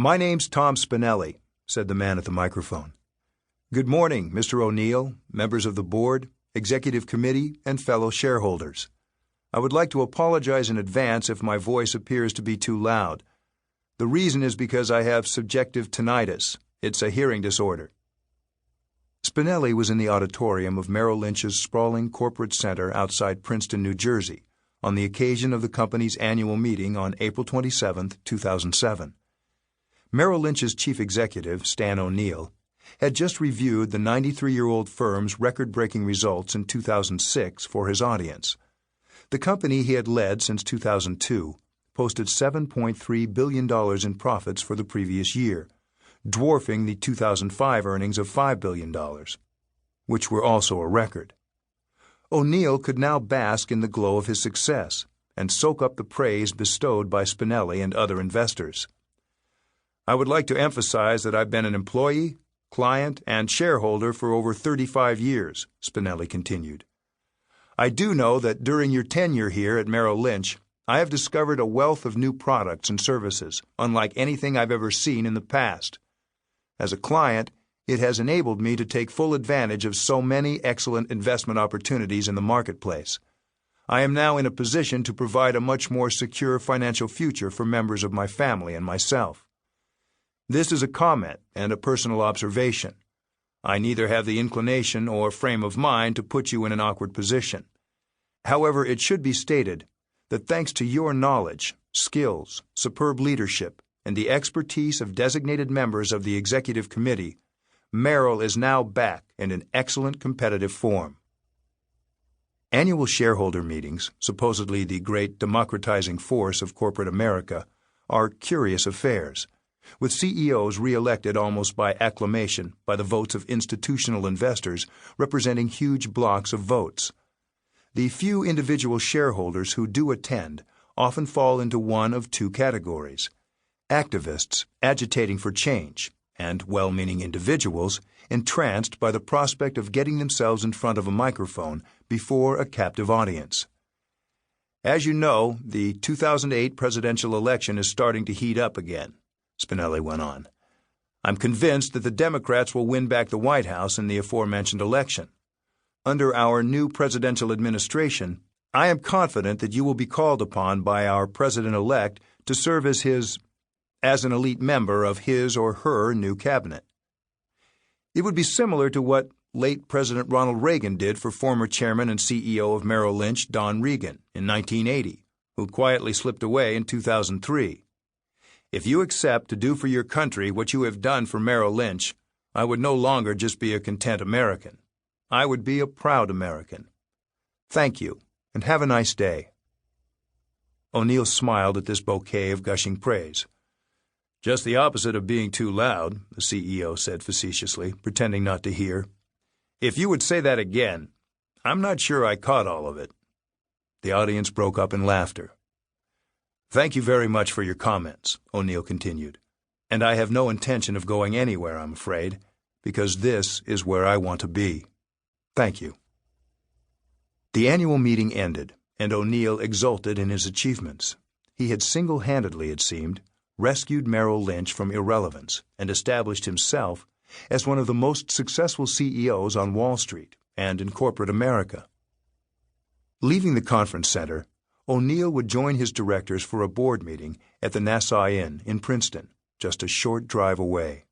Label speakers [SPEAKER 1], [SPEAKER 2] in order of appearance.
[SPEAKER 1] "My name's Tom Spinelli," said the man at the microphone. "Good morning, Mr. O'Neill, members of the board, executive committee, and fellow shareholders. I would like to apologize in advance if my voice appears to be too loud. The reason is because I have subjective tinnitus. It's a hearing disorder." Spinelli was in the auditorium of Merrill Lynch's sprawling corporate center outside Princeton, New Jersey, on the occasion of the company's annual meeting on April 27, 2007. Merrill Lynch's chief executive, Stan O'Neill, had just reviewed the 93-year-old firm's record-breaking results in 2006 for his audience. The company he had led since 2002 posted $7.3 billion in profits for the previous year, dwarfing the 2005 earnings of $5 billion, which were also a record. O'Neill could now bask in the glow of his success and soak up the praise bestowed by Spinelli and other investors. "I would like to emphasize that I've been an employee, client, and shareholder for over 35 years, Spinelli continued. "I do know that during your tenure here at Merrill Lynch, I have discovered a wealth of new products and services, unlike anything I've ever seen in the past. As a client, it has enabled me to take full advantage of so many excellent investment opportunities in the marketplace. I am now in a position to provide a much more secure financial future for members of my family and myself. This is a comment and a personal observation. I neither have the inclination or frame of mind to put you in an awkward position. However, it should be stated that thanks to your knowledge, skills, superb leadership, and the expertise of designated members of the executive committee, Merrill is now back and in excellent competitive form." Annual shareholder meetings, supposedly the great democratizing force of corporate America, are curious affairs, with CEOs re-elected almost by acclamation by the votes of institutional investors representing huge blocks of votes. The few individual shareholders who do attend often fall into one of two categories: activists agitating for change, and well-meaning individuals entranced by the prospect of getting themselves in front of a microphone before a captive audience. "As you know, the 2008 presidential election is starting to heat up again," Spinelli went on. "I'm convinced that the Democrats will win back the White House in the aforementioned election. Under our new presidential administration, I am confident that you will be called upon by our president-elect to serve as an elite member of his or her new cabinet. It would be similar to what late President Ronald Reagan did for former chairman and CEO of Merrill Lynch, Don Regan, in 1980, who quietly slipped away in 2003. If you accept to do for your country what you have done for Merrill Lynch, I would no longer just be a content American. I would be a proud American. Thank you, and have a nice day." O'Neill smiled at this bouquet of gushing praise. "Just the opposite of being too loud," the CEO said facetiously, pretending not to hear. "If you would say that again, I'm not sure I caught all of it." The audience broke up in laughter. "Thank you very much for your comments," O'Neill continued. "And I have no intention of going anywhere, I'm afraid, because this is where I want to be. Thank you." The annual meeting ended, and O'Neill exulted in his achievements. He had single-handedly, it seemed, rescued Merrill Lynch from irrelevance and established himself as one of the most successful CEOs on Wall Street and in corporate America. Leaving the conference center, O'Neill would join his directors for a board meeting at the Nassau Inn in Princeton, just a short drive away.